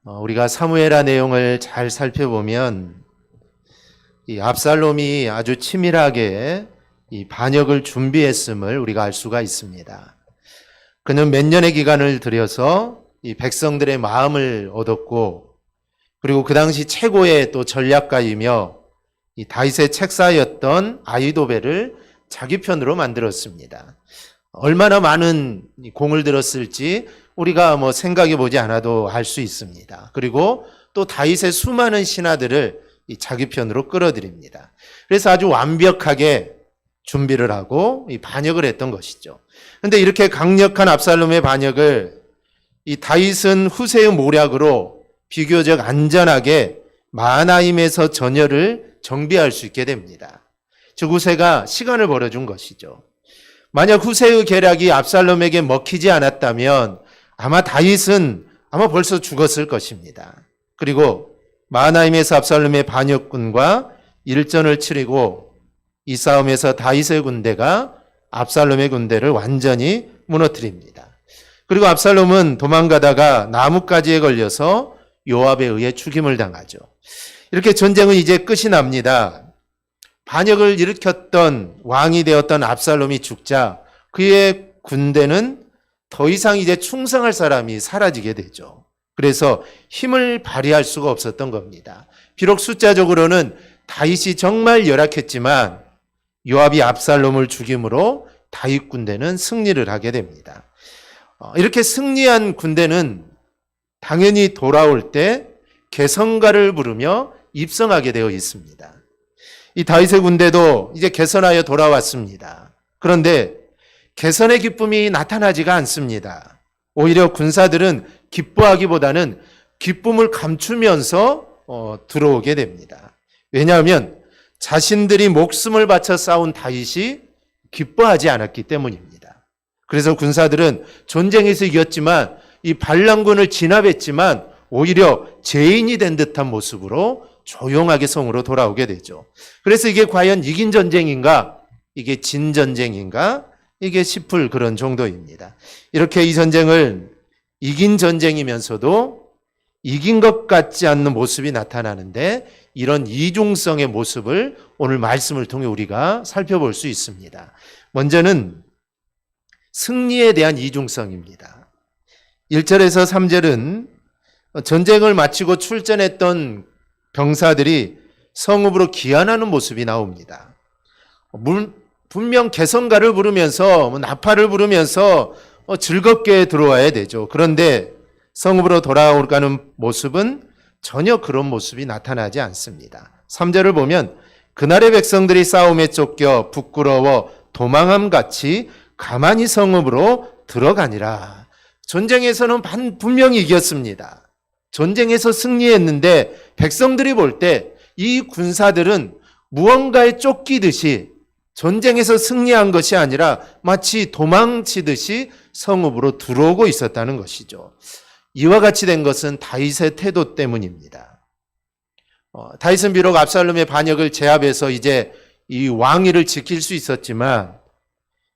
우리가 사무엘하 내용을 잘 살펴보면 이 압살롬이 아주 치밀하게 이 반역을 준비했음을 우리가 알 수가 있습니다. 그는 몇 년의 기간을 들여서 이 백성들의 마음을 얻었고, 그리고 그 당시 최고의 또 전략가이며 이 다윗의 책사였던 아히도벨을 자기 편으로 만들었습니다. 얼마나 많은 공을 들었을지 우리가 생각해 보지 않아도 알 수 있습니다. 그리고 또 다윗의 수많은 신하들을 자기 편으로 끌어들입니다. 그래서 아주 완벽하게 준비를 하고 이 반역을 했던 것이죠. 그런데 이렇게 강력한 압살롬의 반역을 이 다윗은 후세의 모략으로 비교적 안전하게 마하나임에서 전열을 정비할 수 있게 됩니다. 즉 후세가 시간을 벌어준 것이죠. 만약 후세의 계략이 압살롬에게 먹히지 않았다면 아마 다윗은 벌써 죽었을 것입니다. 그리고 마하나임에서 압살롬의 반역군과 일전을 치르고 이 싸움에서 다윗의 군대가 압살롬의 군대를 완전히 무너뜨립니다. 그리고 압살롬은 도망가다가 나뭇가지에 걸려서 요압에 의해 죽임을 당하죠. 이렇게 전쟁은 이제 끝이 납니다. 반역을 일으켰던 왕이 되었던 압살롬이 죽자 그의 군대는 더 이상 이제 충성할 사람이 사라지게 되죠. 그래서 힘을 발휘할 수가 없었던 겁니다. 비록 숫자적으로는 다윗이 정말 열악했지만 요압이 압살롬을 죽임으로 다윗 군대는 승리를 하게 됩니다. 이렇게 승리한 군대는 당연히 돌아올 때 개성가를 부르며 입성하게 되어 있습니다. 이 다윗의 군대도 이제 개선하여 돌아왔습니다. 그런데 개선의 기쁨이 나타나지가 않습니다. 오히려 군사들은 기뻐하기보다는 기쁨을 감추면서 들어오게 됩니다. 왜냐하면 자신들이 목숨을 바쳐 싸운 다윗이 기뻐하지 않았기 때문입니다. 그래서 군사들은 전쟁에서 이겼지만 이 반란군을 진압했지만 오히려 죄인이 된 듯한 모습으로 조용하게 성으로 돌아오게 되죠. 그래서 이게 과연 이긴 전쟁인가? 이게 진 전쟁인가? 이게 싶을 그런 정도입니다. 이렇게 이 전쟁을 이긴 전쟁이면서도 이긴 것 같지 않는 모습이 나타나는데 이런 이중성의 모습을 오늘 말씀을 통해 우리가 살펴볼 수 있습니다. 먼저는 승리에 대한 이중성입니다. 1절에서 3절은 전쟁을 마치고 출전했던 병사들이 성읍으로 귀환하는 모습이 나옵니다. 분명 개성가를 부르면서 나팔을 부르면서 즐겁게 들어와야 되죠. 그런데 성읍으로 돌아오는 모습은 전혀 그런 모습이 나타나지 않습니다. 3절을 보면 그날의 백성들이 싸움에 쫓겨 부끄러워 도망함 같이 가만히 성읍으로 들어가니라. 전쟁에서는 분명히 이겼습니다. 전쟁에서 승리했는데 백성들이 볼 때 이 군사들은 무언가에 쫓기듯이 전쟁에서 승리한 것이 아니라 마치 도망치듯이 성읍으로 들어오고 있었다는 것이죠. 이와 같이 된 것은 다윗의 태도 때문입니다. 다윗은 비록 압살롬의 반역을 제압해서 이제 이 왕위를 지킬 수 있었지만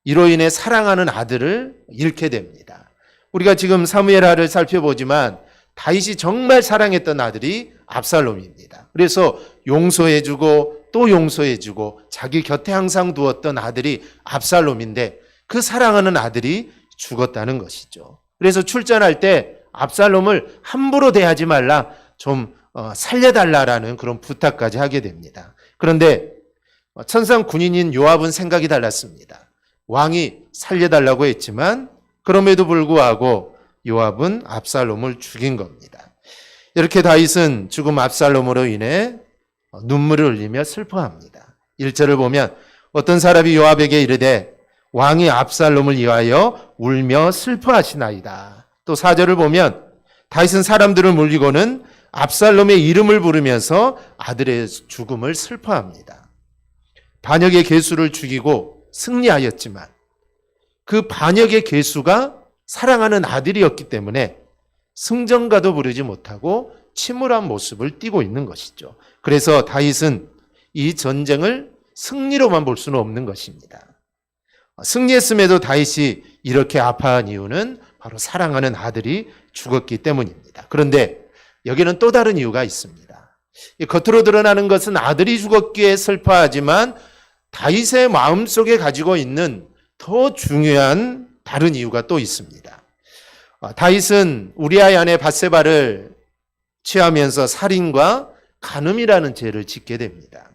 이로 인해 사랑하는 아들을 잃게 됩니다. 우리가 지금 사무엘하를 살펴보지만 다윗이 정말 사랑했던 아들이 압살롬입니다. 그래서 용서해주고 또 용서해주고 자기 곁에 항상 두었던 아들이 압살롬인데 그 사랑하는 아들이 죽었다는 것이죠. 그래서 출전할 때 압살롬을 함부로 대하지 말라, 좀 살려달라라는 그런 부탁까지 하게 됩니다. 그런데 천상 군인인 요압은 생각이 달랐습니다. 왕이 살려달라고 했지만 그럼에도 불구하고 요압은 압살롬을 죽인 겁니다. 이렇게 다윗은 죽음 압살롬으로 인해 눈물을 흘리며 슬퍼합니다. 1절을 보면 어떤 사람이 요압에게 이르되 왕이 압살롬을 위하여 울며 슬퍼하시나이다. 또 4절을 보면 다윗은 사람들을 물리고는 압살롬의 이름을 부르면서 아들의 죽음을 슬퍼합니다. 반역의 괴수를 죽이고 승리하였지만 그 반역의 괴수가 사랑하는 아들이었기 때문에 승전가도 부르지 못하고 침울한 모습을 띠고 있는 것이죠. 그래서 다윗은 이 전쟁을 승리로만 볼 수는 없는 것입니다. 승리했음에도 다윗이 이렇게 아파한 이유는 바로 사랑하는 아들이 죽었기 때문입니다. 그런데 여기는 또 다른 이유가 있습니다. 겉으로 드러나는 것은 아들이 죽었기에 슬퍼하지만 다윗의 마음속에 가지고 있는 더 중요한 다른 이유가 또 있습니다. 다윗은 우리아의 아내 밧세바를 취하면서 살인과 간음이라는 죄를 짓게 됩니다.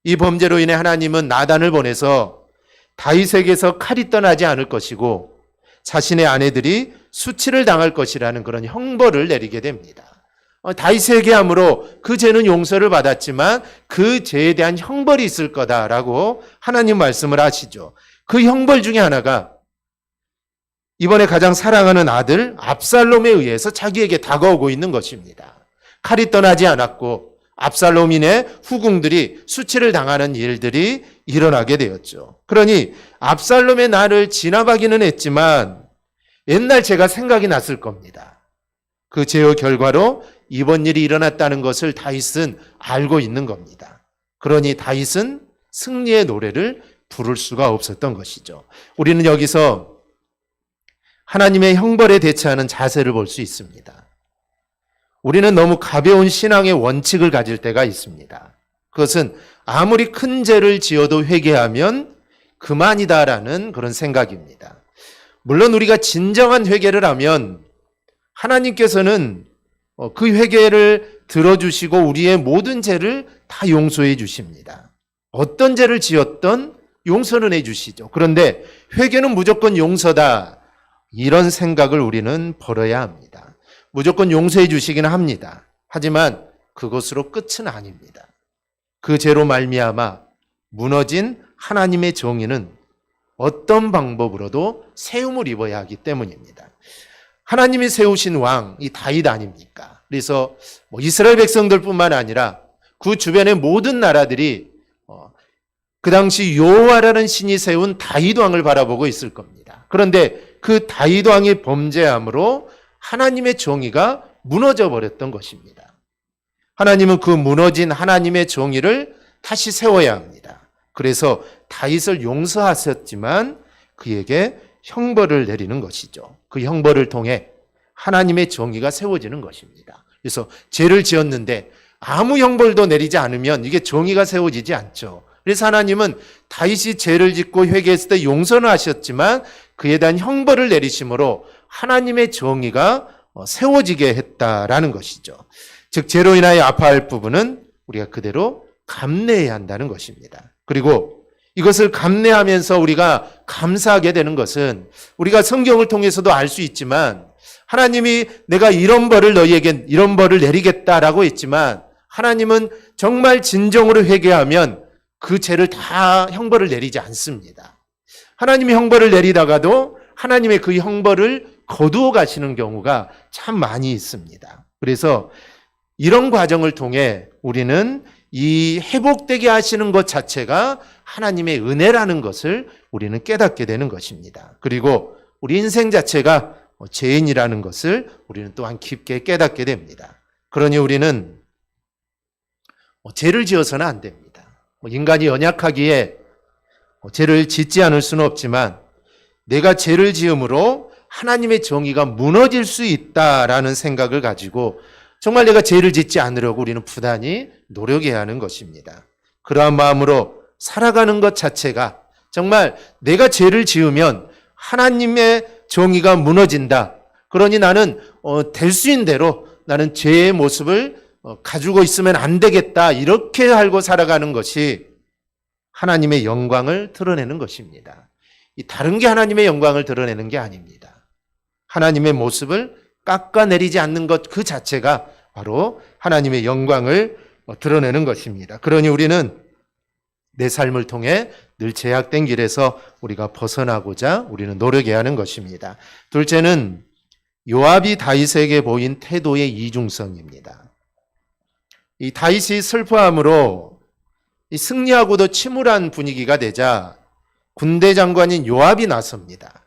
이 범죄로 인해 하나님은 나단을 보내서 다윗에게서 칼이 떠나지 않을 것이고 자신의 아내들이 수치를 당할 것이라는 그런 형벌을 내리게 됩니다. 다윗에게 함으로 그 죄는 용서를 받았지만 그 죄에 대한 형벌이 있을 거다라고 하나님 말씀을 하시죠. 그 형벌 중에 하나가 이번에 가장 사랑하는 아들 압살롬에 의해서 자기에게 다가오고 있는 것입니다. 칼이 떠나지 않았고 압살롬인의 후궁들이 수치를 당하는 일들이 일어나게 되었죠. 그러니 압살롬의 날을 지나가기는 했지만 옛날 죄가 생각이 났을 겁니다. 그 죄의 결과로 이번 일이 일어났다는 것을 다윗은 알고 있는 겁니다. 그러니 다윗은 승리의 노래를 부를 수가 없었던 것이죠. 우리는 여기서 하나님의 형벌에 대처하는 자세를 볼 수 있습니다. 우리는 너무 가벼운 신앙의 원칙을 가질 때가 있습니다. 그것은 아무리 큰 죄를 지어도 회개하면 그만이다라는 그런 생각입니다. 물론 우리가 진정한 회개를 하면 하나님께서는 그 회개를 들어주시고 우리의 모든 죄를 다 용서해 주십니다. 어떤 죄를 지었던 용서는 해 주시죠. 그런데 회개는 무조건 용서다. 이런 생각을 우리는 버려야 합니다. 무조건 용서해 주시기는 합니다. 하지만 그것으로 끝은 아닙니다. 그 죄로 말미암아 무너진 하나님의 정의는 어떤 방법으로도 세움을 입어야 하기 때문입니다. 하나님이 세우신 왕, 이 다윗 아닙니까? 그래서 이스라엘 백성들뿐만 아니라 그 주변의 모든 나라들이 그 당시 여호와라는 신이 세운 다윗 왕을 바라보고 있을 겁니다. 그런데 그 다윗 왕이 범죄함으로 하나님의 정의가 무너져 버렸던 것입니다. 하나님은 그 무너진 하나님의 정의를 다시 세워야 합니다. 그래서 다윗을 용서하셨지만 그에게 형벌을 내리는 것이죠. 그 형벌을 통해 하나님의 정의가 세워지는 것입니다. 그래서 죄를 지었는데 아무 형벌도 내리지 않으면 이게 정의가 세워지지 않죠. 그래서 하나님은 다윗이 죄를 짓고 회개했을 때 용서는 하셨지만 그에 대한 형벌을 내리심으로 하나님의 정의가 세워지게 했다라는 것이죠. 즉 죄로 인하여 아파할 부분은 우리가 그대로 감내해야 한다는 것입니다. 그리고 이것을 감내하면서 우리가 감사하게 되는 것은 우리가 성경을 통해서도 알 수 있지만 하나님이 내가 이런 벌을 너희에게 이런 벌을 내리겠다라고 했지만 하나님은 정말 진정으로 회개하면 그 죄를 다 형벌을 내리지 않습니다. 하나님이 형벌을 내리다가도 하나님의 그 형벌을 거두어 가시는 경우가 참 많이 있습니다. 그래서 이런 과정을 통해 우리는 이 회복되게 하시는 것 자체가 하나님의 은혜라는 것을 우리는 깨닫게 되는 것입니다. 그리고 우리 인생 자체가 죄인이라는 것을 우리는 또한 깊게 깨닫게 됩니다. 그러니 우리는 죄를 지어서는 안 됩니다. 인간이 연약하기에 죄를 짓지 않을 수는 없지만 내가 죄를 지음으로 하나님의 정의가 무너질 수 있다라는 생각을 가지고 정말 내가 죄를 짓지 않으려고 우리는 부단히 노력해야 하는 것입니다. 그러한 마음으로 살아가는 것 자체가 정말 내가 죄를 지으면 하나님의 정의가 무너진다. 그러니 나는 될 수 있는 대로 나는 죄의 모습을 가지고 있으면 안 되겠다. 이렇게 알고 살아가는 것이 하나님의 영광을 드러내는 것입니다. 이 다른 게 하나님의 영광을 드러내는 게 아닙니다. 하나님의 모습을 깎아내리지 않는 것 그 자체가 바로 하나님의 영광을 드러내는 것입니다. 그러니 우리는 내 삶을 통해 늘 제약된 길에서 우리가 벗어나고자 우리는 노력해야 하는 것입니다. 둘째는 요압이 다윗에게 보인 태도의 이중성입니다. 이 다윗이 슬퍼함으로 이 승리하고도 침울한 분위기가 되자 군대 장관인 요압이 나섭니다.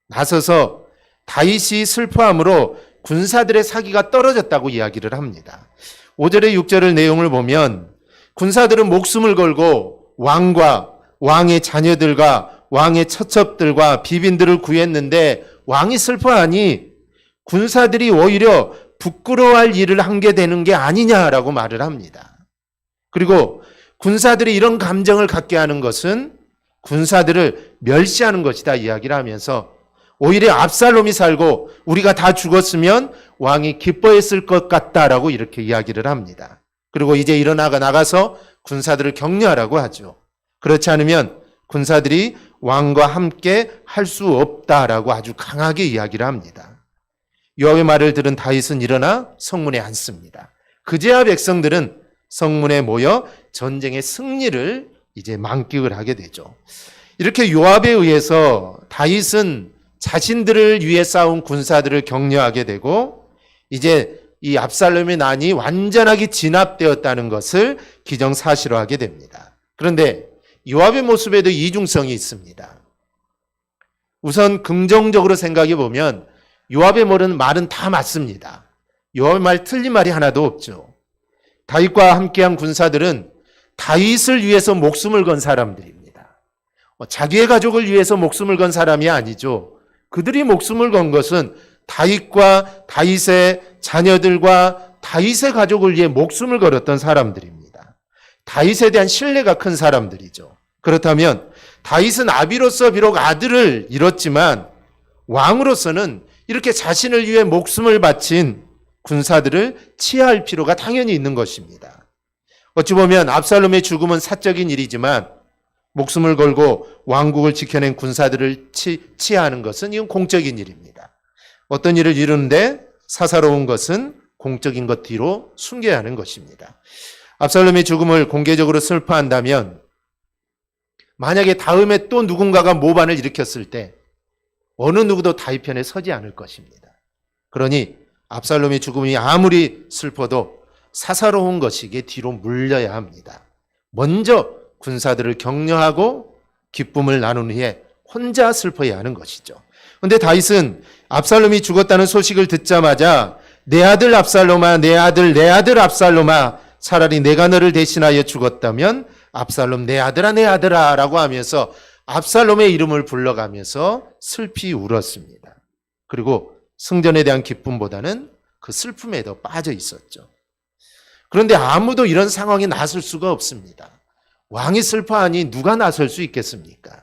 나서서 다윗이 슬퍼함으로 군사들의 사기가 떨어졌다고 이야기를 합니다. 5절에 6절의 내용을 보면 군사들은 목숨을 걸고 왕과 왕의 자녀들과 왕의 처첩들과 비빈들을 구했는데 왕이 슬퍼하니 군사들이 오히려 부끄러워할 일을 한 게 되는 게 아니냐라고 말을 합니다. 그리고 군사들이 이런 감정을 갖게 하는 것은 군사들을 멸시하는 것이다 이야기를 하면서 오히려 압살롬이 살고 우리가 다 죽었으면 왕이 기뻐했을 것 같다라고 이렇게 이야기를 합니다. 그리고 이제 나가서 군사들을 격려하라고 하죠. 그렇지 않으면 군사들이 왕과 함께 할 수 없다라고 아주 강하게 이야기를 합니다. 요압의 말을 들은 다윗은 일어나 성문에 앉습니다. 그제야 백성들은 성문에 모여 전쟁의 승리를 이제 만끽을 하게 되죠. 이렇게 요압에 의해서 다윗은 자신들을 위해 싸운 군사들을 격려하게 되고 이제 이 압살롬의 난이 완전하게 진압되었다는 것을 기정사실화하게 됩니다. 그런데 요압의 모습에도 이중성이 있습니다. 우선 긍정적으로 생각해 보면 요압의 말은 다 맞습니다. 요압의 말 틀린 말이 하나도 없죠. 다윗과 함께한 군사들은 다윗을 위해서 목숨을 건 사람들입니다. 자기의 가족을 위해서 목숨을 건 사람이 아니죠. 그들이 목숨을 건 것은 다윗과 다윗의 자녀들과 다윗의 가족을 위해 목숨을 걸었던 사람들입니다. 다윗에 대한 신뢰가 큰 사람들이죠. 그렇다면 다윗은 아비로서 비록 아들을 잃었지만 왕으로서는 이렇게 자신을 위해 목숨을 바친 군사들을 치하할 필요가 당연히 있는 것입니다. 어찌 보면 압살롬의 죽음은 사적인 일이지만 목숨을 걸고 왕국을 지켜낸 군사들을 치하하는 것은 이건 공적인 일입니다. 어떤 일을 이루는데 사사로운 것은 공적인 것 뒤로 숨겨야 하는 것입니다. 압살롬의 죽음을 공개적으로 슬퍼한다면 만약에 다음에 또 누군가가 모반을 일으켰을 때 어느 누구도 다윗 편에 서지 않을 것입니다. 그러니 압살롬의 죽음이 아무리 슬퍼도 사사로운 것이기에 뒤로 물려야 합니다. 먼저 군사들을 격려하고 기쁨을 나눈 후에 혼자 슬퍼해야 하는 것이죠. 그런데 다윗은 압살롬이 죽었다는 소식을 듣자마자 내 아들 압살롬아, 내 아들 압살롬아, 차라리 내가 너를 대신하여 죽었다면 압살롬 내 아들아 라고 하면서 압살롬의 이름을 불러가면서 슬피 울었습니다. 그리고 승전에 대한 기쁨보다는 그 슬픔에 더 빠져 있었죠. 그런데 아무도 이런 상황에 나설 수가 없습니다. 왕이 슬퍼하니 누가 나설 수 있겠습니까?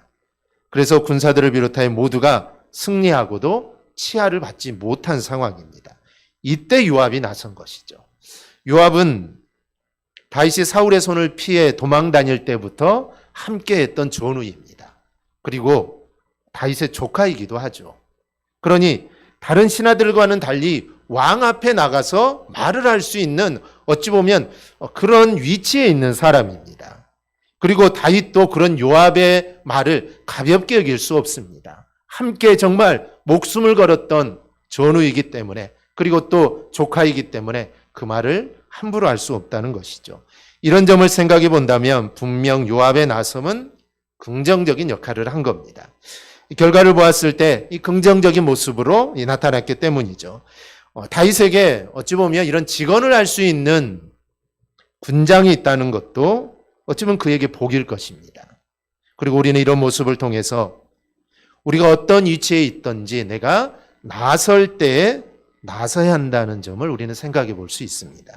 그래서 군사들을 비롯하여 모두가 승리하고도 치하를 받지 못한 상황입니다. 이때 요압이 나선 것이죠. 요압은 다윗이 사울의 손을 피해 도망 다닐 때부터 함께했던 전우입니다. 그리고 다윗의 조카이기도 하죠. 그러니 다른 신하들과는 달리 왕 앞에 나가서 말을 할 수 있는 어찌 보면 그런 위치에 있는 사람입니다. 그리고 다윗도 그런 요압의 말을 가볍게 여길 수 없습니다. 함께 정말 목숨을 걸었던 전우이기 때문에 그리고 또 조카이기 때문에 그 말을 함부로 할 수 없다는 것이죠. 이런 점을 생각해 본다면 분명 요압의 나섬은 긍정적인 역할을 한 겁니다. 결과를 보았을 때 이 긍정적인 모습으로 나타났기 때문이죠. 다윗에게 어찌 보면 이런 직언을 할 수 있는 군장이 있다는 것도 어찌 보면 그에게 복일 것입니다. 그리고 우리는 이런 모습을 통해서 우리가 어떤 위치에 있든지 내가 나설 때에 나서야 한다는 점을 우리는 생각해 볼 수 있습니다.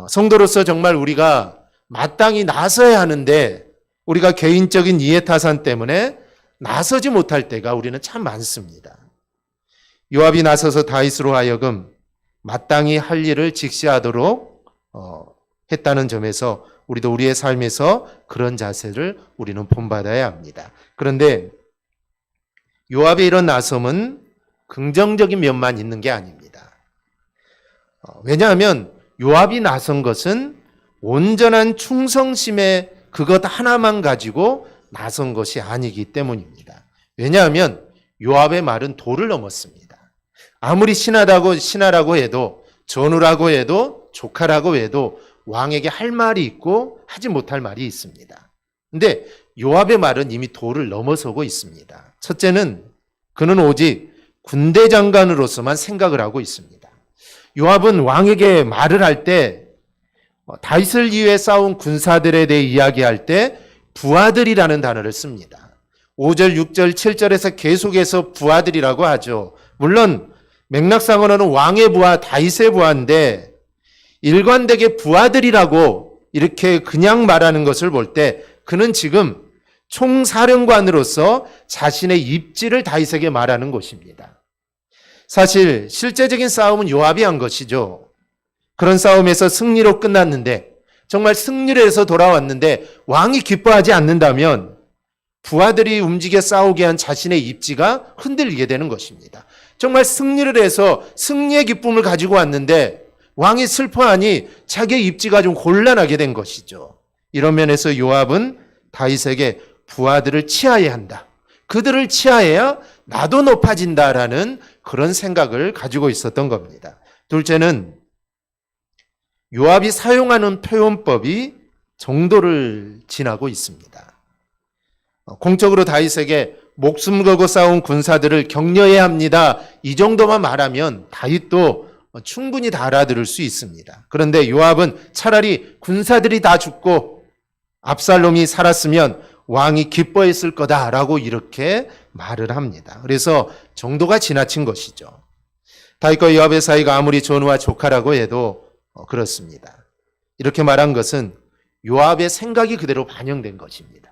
성도로서 정말 우리가 마땅히 나서야 하는데 우리가 개인적인 이해타산 때문에 나서지 못할 때가 우리는 참 많습니다. 요압이 나서서 다윗으로 하여금 마땅히 할 일을 직시하도록 했다는 점에서 우리도 우리의 삶에서 그런 자세를 우리는 본받아야 합니다. 그런데 요압의 이런 나섬은 긍정적인 면만 있는 게 아닙니다. 왜냐하면 요압이 나선 것은 온전한 충성심의 그것 하나만 가지고 나선 것이 아니기 때문입니다. 왜냐하면 요압의 말은 도를 넘었습니다. 아무리 신하라고 해도 전우라고 해도 조카라고 해도 왕에게 할 말이 있고 하지 못할 말이 있습니다. 그런데 요압의 말은 이미 도를 넘어서고 있습니다. 첫째는 그는 오직 군대 장관으로서만 생각을 하고 있습니다. 요압은 왕에게 말을 할 때 다윗을 위해 싸운 군사들에 대해 이야기할 때 부하들이라는 단어를 씁니다. 5절, 6절, 7절에서 계속해서 부하들이라고 하죠. 물론 맥락상으로는 왕의 부하, 다윗의 부하인데 일관되게 부하들이라고 이렇게 그냥 말하는 것을 볼 때 그는 지금 총사령관으로서 자신의 입지를 다윗에게 말하는 것입니다. 사실 실제적인 싸움은 요압이 한 것이죠. 그런 싸움에서 승리로 끝났는데, 정말 승리를 해서 돌아왔는데 왕이 기뻐하지 않는다면 부하들이 움직여 싸우게 한 자신의 입지가 흔들리게 되는 것입니다. 정말 승리를 해서 승리의 기쁨을 가지고 왔는데 왕이 슬퍼하니 자기의 입지가 좀 곤란하게 된 것이죠. 이런 면에서 요압은 다윗에게 부하들을 치하해야 한다. 그들을 치하해야 나도 높아진다라는 그런 생각을 가지고 있었던 겁니다. 둘째는 요압이 사용하는 표현법이 정도를 지나고 있습니다. 공적으로 다윗에게 목숨 걸고 싸운 군사들을 격려해야 합니다. 이 정도만 말하면 다윗도 충분히 다 알아들을 수 있습니다. 그런데 요압은 차라리 군사들이 다 죽고 압살롬이 살았으면 왕이 기뻐했을 거다라고 이렇게 말을 합니다. 그래서 정도가 지나친 것이죠. 다윗과 요압의 사이가 아무리 전우와 조카라고 해도 그렇습니다. 이렇게 말한 것은 요압의 생각이 그대로 반영된 것입니다.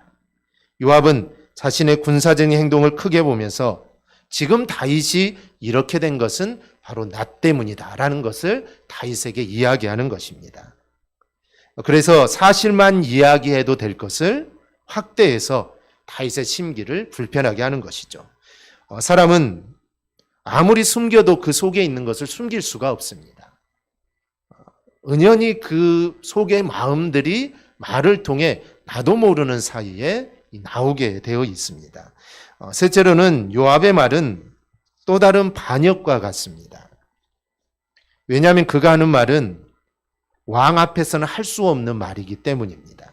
요압은 자신의 군사적인 행동을 크게 보면서 지금 다윗이 이렇게 된 것은 바로 나 때문이다라는 것을 다윗에게 이야기하는 것입니다. 그래서 사실만 이야기해도 될 것을 확대해서 다윗의 심기를 불편하게 하는 것이죠. 사람은 아무리 숨겨도 그 속에 있는 것을 숨길 수가 없습니다. 은연히 그 속의 마음들이 말을 통해 나도 모르는 사이에 나오게 되어 있습니다. 셋째로는 요압의 말은 또 다른 반역과 같습니다. 왜냐하면 그가 하는 말은 왕 앞에서는 할 수 없는 말이기 때문입니다.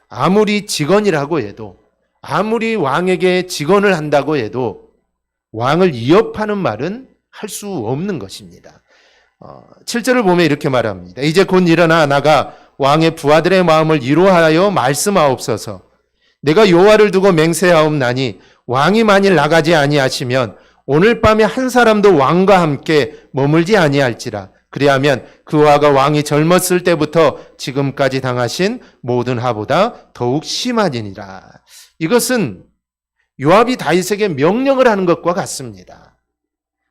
아무리 직언이라고 해도, 아무리 왕에게 직언을 한다고 해도 왕을 위협하는 말은 할 수 없는 것입니다. 7절을 보면 이렇게 말합니다. 이제 곧 일어나 나가 왕의 부하들의 마음을 위로하여 말씀하옵소서. 내가 여호와를 두고 맹세하옵나니 왕이 만일 나가지 아니하시면 오늘 밤에 한 사람도 왕과 함께 머물지 아니할지라. 그리하면 그와가 왕이 젊었을 때부터 지금까지 당하신 모든 하보다 더욱 심하니라. 이것은 요압이 다윗에게 명령을 하는 것과 같습니다.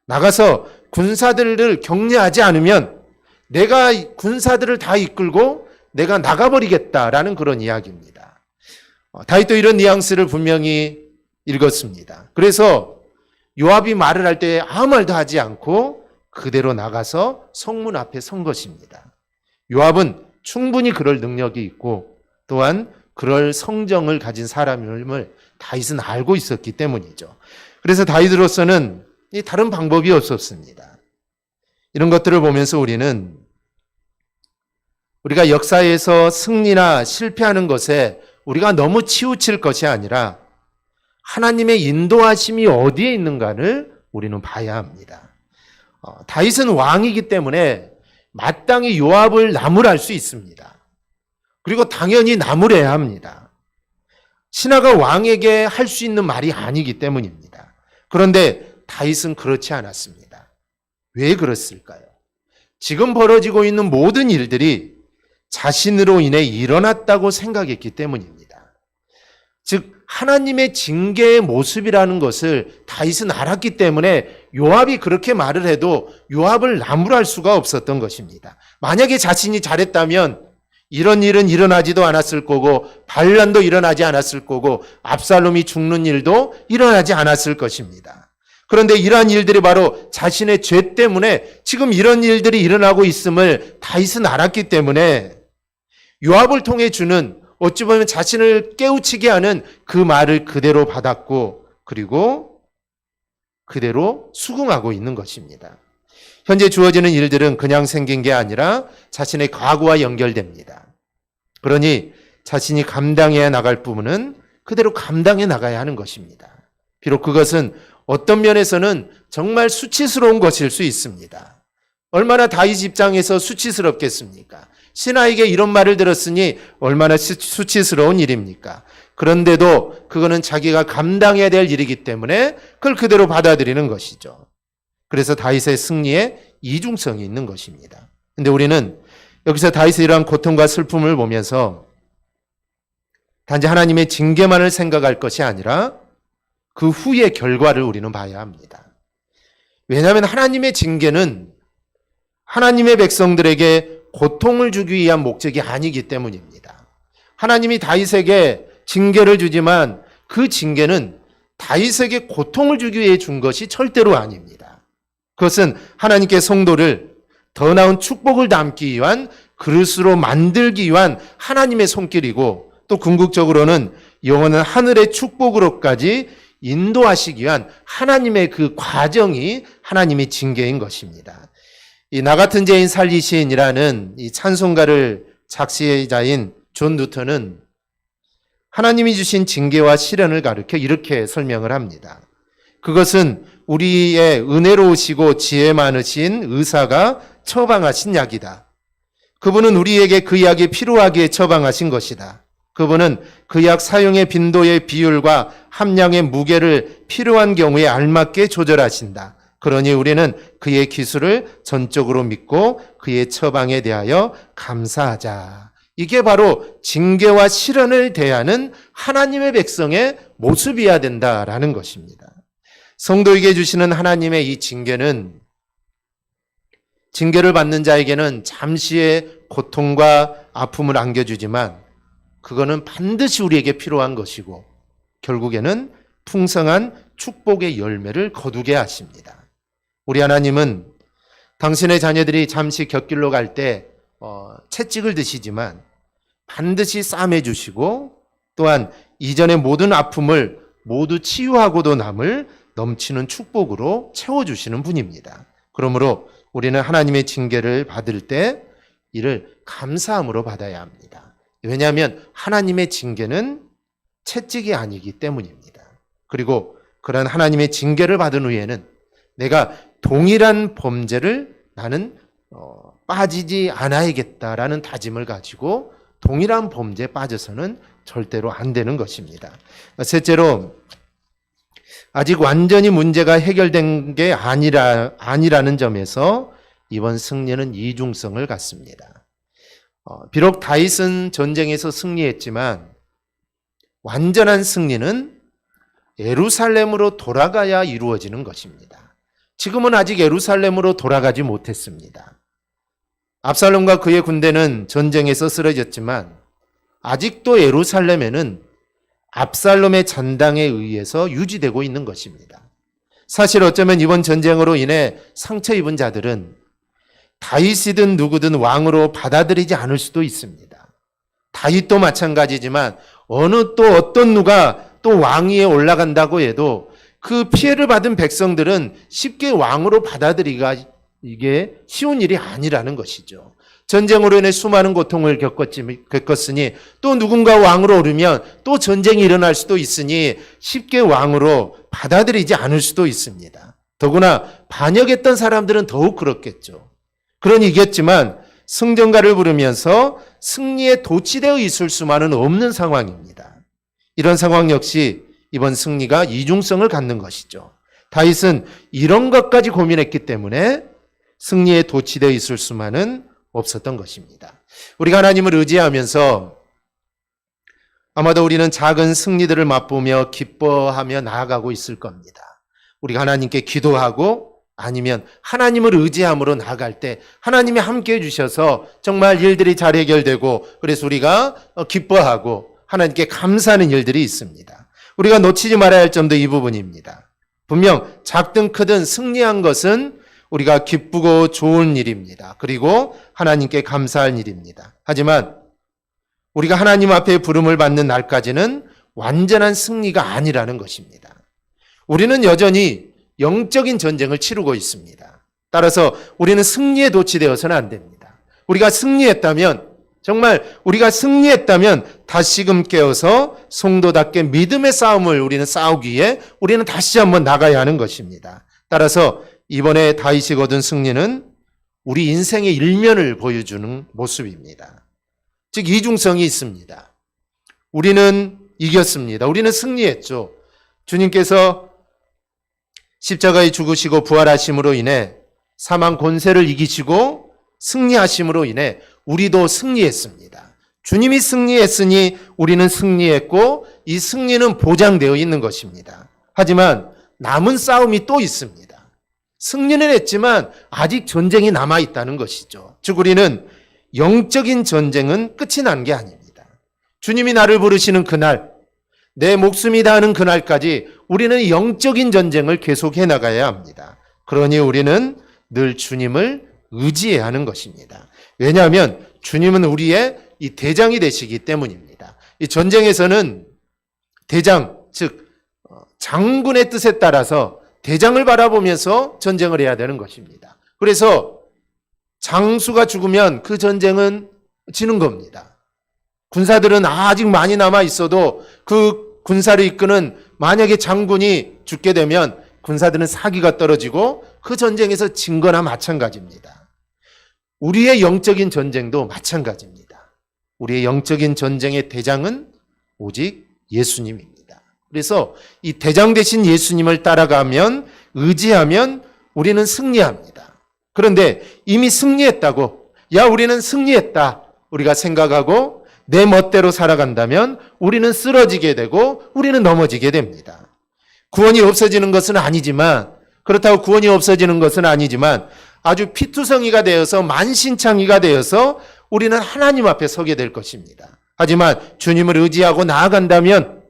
나가서 군사들을 격려하지 않으면 내가 군사들을 다 이끌고 내가 나가버리겠다라는 그런 이야기입니다. 다윗도 이런 뉘앙스를 분명히 읽었습니다. 그래서 요압이 말을 할 때 아무 말도 하지 않고 그대로 나가서 성문 앞에 선 것입니다. 요압은 충분히 그럴 능력이 있고 또한 그럴 성정을 가진 사람임을 다윗은 알고 있었기 때문이죠. 그래서 다윗으로서는 다른 방법이 없었습니다. 이런 것들을 보면서 우리가 역사에서 승리나 실패하는 것에 우리가 너무 치우칠 것이 아니라 하나님의 인도하심이 어디에 있는가를 우리는 봐야 합니다. 다윗은 왕이기 때문에 마땅히 요압을 나무랄 수 있습니다. 그리고 당연히 나무래야 합니다. 신하가 왕에게 할 수 있는 말이 아니기 때문입니다. 그런데 다윗은 그렇지 않았습니다. 왜 그랬을까요? 지금 벌어지고 있는 모든 일들이 자신으로 인해 일어났다고 생각했기 때문입니다. 즉 하나님의 징계의 모습이라는 것을 다윗은 알았기 때문에 요압이 그렇게 말을 해도 요압을 나무랄 수가 없었던 것입니다. 만약에 자신이 잘했다면 이런 일은 일어나지도 않았을 거고 반란도 일어나지 않았을 거고 압살롬이 죽는 일도 일어나지 않았을 것입니다. 그런데 이러한 일들이 바로 자신의 죄 때문에 지금 이런 일들이 일어나고 있음을 다윗은 알았기 때문에 요압을 통해 주는 어찌 보면 자신을 깨우치게 하는 그 말을 그대로 받았고 그리고 그대로 수긍하고 있는 것입니다. 현재 주어지는 일들은 그냥 생긴 게 아니라 자신의 과거와 연결됩니다. 그러니 자신이 감당해야 나갈 부분은 그대로 감당해 나가야 하는 것입니다. 비록 그것은 어떤 면에서는 정말 수치스러운 것일 수 있습니다. 얼마나 다윗 입장에서 수치스럽겠습니까? 신하에게 이런 말을 들었으니 얼마나 수치스러운 일입니까? 그런데도 그거는 자기가 감당해야 될 일이기 때문에 그걸 그대로 받아들이는 것이죠. 그래서 다윗의 승리에 이중성이 있는 것입니다. 근데 우리는 여기서 다윗의 이러한 고통과 슬픔을 보면서 단지 하나님의 징계만을 생각할 것이 아니라 그 후의 결과를 우리는 봐야 합니다. 왜냐하면 하나님의 징계는 하나님의 백성들에게 고통을 주기 위한 목적이 아니기 때문입니다. 하나님이 다윗에게 징계를 주지만 그 징계는 다윗에게 고통을 주기 위해 준 것이 절대로 아닙니다. 그것은 하나님께 성도를 더 나은 축복을 담기 위한 그릇으로 만들기 위한 하나님의 손길이고, 또 궁극적으로는 영원한 하늘의 축복으로까지 인도하시기 위한 하나님의 그 과정이 하나님의 징계인 것입니다. 이 나 같은 죄인 살리시인이라는 이 찬송가를 작시자인 존 누턴은 하나님이 주신 징계와 시련을 가르쳐 이렇게 설명을 합니다. 그것은 우리의 은혜로우시고 지혜 많으신 의사가 처방하신 약이다. 그분은 우리에게 그 약이 필요하기에 처방하신 것이다. 그분은 그 약 사용의 빈도의 비율과 함량의 무게를 필요한 경우에 알맞게 조절하신다. 그러니 우리는 그의 기술을 전적으로 믿고 그의 처방에 대하여 감사하자. 이게 바로 징계와 시련을 대하는 하나님의 백성의 모습이어야 된다라는 것입니다. 성도에게 주시는 하나님의 이 징계는, 징계를 받는 자에게는 잠시의 고통과 아픔을 안겨주지만 그거는 반드시 우리에게 필요한 것이고 결국에는 풍성한 축복의 열매를 거두게 하십니다. 우리 하나님은 당신의 자녀들이 잠시 곁길로 갈 때 채찍을 드시지만 반드시 싸매 주시고, 또한 이전의 모든 아픔을 모두 치유하고도 남을 넘치는 축복으로 채워주시는 분입니다. 그러므로 우리는 하나님의 징계를 받을 때 이를 감사함으로 받아야 합니다. 왜냐하면 하나님의 징계는 채찍이 아니기 때문입니다. 그리고 그런 하나님의 징계를 받은 후에는 내가 동일한 범죄를 나는 빠지지 않아야겠다라는 다짐을 가지고 동일한 범죄에 빠져서는 절대로 안 되는 것입니다. 셋째로, 아직 완전히 문제가 해결된 게 아니라는 점에서 이번 승리는 이중성을 갖습니다. 비록 다윗은 전쟁에서 승리했지만 완전한 승리는 예루살렘으로 돌아가야 이루어지는 것입니다. 지금은 아직 예루살렘으로 돌아가지 못했습니다. 압살롬과 그의 군대는 전쟁에서 쓰러졌지만 아직도 예루살렘에는 압살롬의 잔당에 의해서 유지되고 있는 것입니다. 사실 어쩌면 이번 전쟁으로 인해 상처 입은 자들은 다윗이든 누구든 왕으로 받아들이지 않을 수도 있습니다. 다윗도 마찬가지지만 어느 또 어떤 누가 또 왕위에 올라간다고 해도 그 피해를 받은 백성들은 쉽게 왕으로 받아들이기가 이게 쉬운 일이 아니라는 것이죠. 전쟁으로 인해 수많은 고통을 겪었으니 또 누군가 왕으로 오르면 또 전쟁이 일어날 수도 있으니 쉽게 왕으로 받아들이지 않을 수도 있습니다. 더구나 반역했던 사람들은 더욱 그렇겠죠. 그러니 이겼지만 승전가를 부르면서 승리에 도취되어 있을 수만은 없는 상황입니다. 이런 상황 역시 이번 승리가 이중성을 갖는 것이죠. 다윗은 이런 것까지 고민했기 때문에 승리에 도취되어 있을 수만은 없었던 것입니다. 우리가 하나님을 의지하면서 아마도 우리는 작은 승리들을 맛보며 기뻐하며 나아가고 있을 겁니다. 우리가 하나님께 기도하고 아니면 하나님을 의지함으로 나아갈 때 하나님이 함께해 주셔서 정말 일들이 잘 해결되고 그래서 우리가 기뻐하고 하나님께 감사하는 일들이 있습니다. 우리가 놓치지 말아야 할 점도 이 부분입니다. 분명 작든 크든 승리한 것은 우리가 기쁘고 좋은 일입니다. 그리고 하나님께 감사할 일입니다. 하지만 우리가 하나님 앞에 부름을 받는 날까지는 완전한 승리가 아니라는 것입니다. 우리는 여전히 영적인 전쟁을 치르고 있습니다. 따라서 우리는 승리에 도취되어서는 안 됩니다. 우리가 승리했다면, 정말 우리가 승리했다면 다시금 깨어서 성도답게 믿음의 싸움을 우리는 싸우기 위해 우리는 다시 한번 나가야 하는 것입니다. 따라서 이번에 다윗이 거둔 승리는 우리 인생의 일면을 보여주는 모습입니다. 즉 이중성이 있습니다. 우리는 이겼습니다. 우리는 승리했죠. 주님께서 십자가에 죽으시고 부활하심으로 인해 사망 권세를 이기시고 승리하심으로 인해 우리도 승리했습니다. 주님이 승리했으니 우리는 승리했고 이 승리는 보장되어 있는 것입니다. 하지만 남은 싸움이 또 있습니다. 승리는 했지만 아직 전쟁이 남아있다는 것이죠. 즉 우리는 영적인 전쟁은 끝이 난 게 아닙니다. 주님이 나를 부르시는 그날, 내 목숨이 다하는 그날까지 우리는 영적인 전쟁을 계속해 나가야 합니다. 그러니 우리는 늘 주님을 의지해야 하는 것입니다. 왜냐하면 주님은 우리의 이 대장이 되시기 때문입니다. 이 전쟁에서는 대장, 즉 장군의 뜻에 따라서 대장을 바라보면서 전쟁을 해야 되는 것입니다. 그래서 장수가 죽으면 그 전쟁은 지는 겁니다. 군사들은 아직 많이 남아 있어도 그 군사를 이끄는 만약에 장군이 죽게 되면 군사들은 사기가 떨어지고 그 전쟁에서 진 거나 마찬가지입니다. 우리의 영적인 전쟁도 마찬가지입니다. 우리의 영적인 전쟁의 대장은 오직 예수님입니다. 그래서 이 대장 되신 예수님을 따라가면, 의지하면 우리는 승리합니다. 그런데 이미 승리했다고, 야 우리는 승리했다 우리가 생각하고 내 멋대로 살아간다면 우리는 쓰러지게 되고 우리는 넘어지게 됩니다. 구원이 없어지는 것은 아니지만, 그렇다고 구원이 없어지는 것은 아니지만 아주 피투성이가 되어서 만신창이가 되어서 우리는 하나님 앞에 서게 될 것입니다. 하지만 주님을 의지하고 나아간다면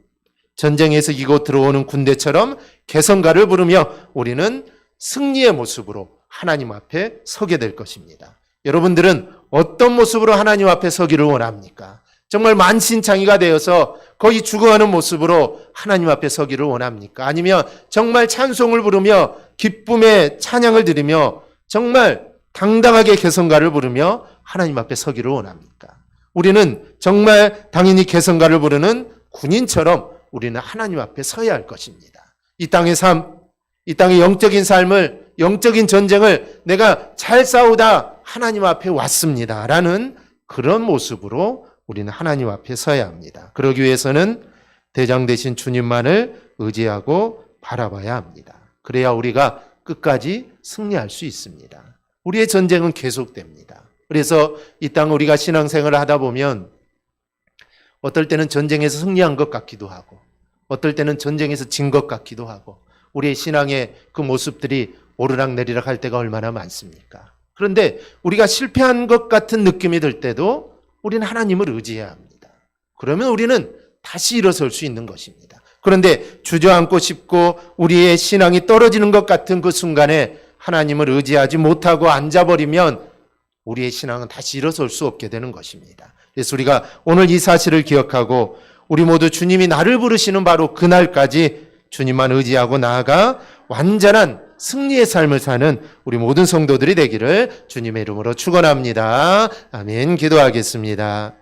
전쟁에서 이곳 들어오는 군대처럼 개성가를 부르며 우리는 승리의 모습으로 하나님 앞에 서게 될 것입니다. 여러분들은 어떤 모습으로 하나님 앞에 서기를 원합니까? 정말 만신창이가 되어서 거의 죽어가는 모습으로 하나님 앞에 서기를 원합니까? 아니면 정말 찬송을 부르며 기쁨의 찬양을 드리며 정말 당당하게 개성가를 부르며 하나님 앞에 서기를 원합니까? 우리는 정말 당연히 개성가를 부르는 군인처럼 우리는 하나님 앞에 서야 할 것입니다. 이 땅의 삶, 이 땅의 영적인 삶을, 영적인 전쟁을 내가 잘 싸우다 하나님 앞에 왔습니다 라는 그런 모습으로 우리는 하나님 앞에 서야 합니다. 그러기 위해서는 대장 되신 주님만을 의지하고 바라봐야 합니다. 그래야 우리가 끝까지 승리할 수 있습니다. 우리의 전쟁은 계속됩니다. 그래서 이 땅 우리가 신앙생활을 하다 보면 어떨 때는 전쟁에서 승리한 것 같기도 하고 어떨 때는 전쟁에서 진 것 같기도 하고 우리의 신앙의 그 모습들이 오르락내리락 할 때가 얼마나 많습니까? 그런데 우리가 실패한 것 같은 느낌이 들 때도 우리는 하나님을 의지해야 합니다. 그러면 우리는 다시 일어설 수 있는 것입니다. 그런데 주저앉고 싶고 우리의 신앙이 떨어지는 것 같은 그 순간에 하나님을 의지하지 못하고 앉아버리면 우리의 신앙은 다시 일어설 수 없게 되는 것입니다. 그래서 우리가 오늘 이 사실을 기억하고 우리 모두 주님이 나를 부르시는 바로 그날까지 주님만 의지하고 나아가 완전한 승리의 삶을 사는 우리 모든 성도들이 되기를 주님의 이름으로 축원합니다. 아멘. 기도하겠습니다.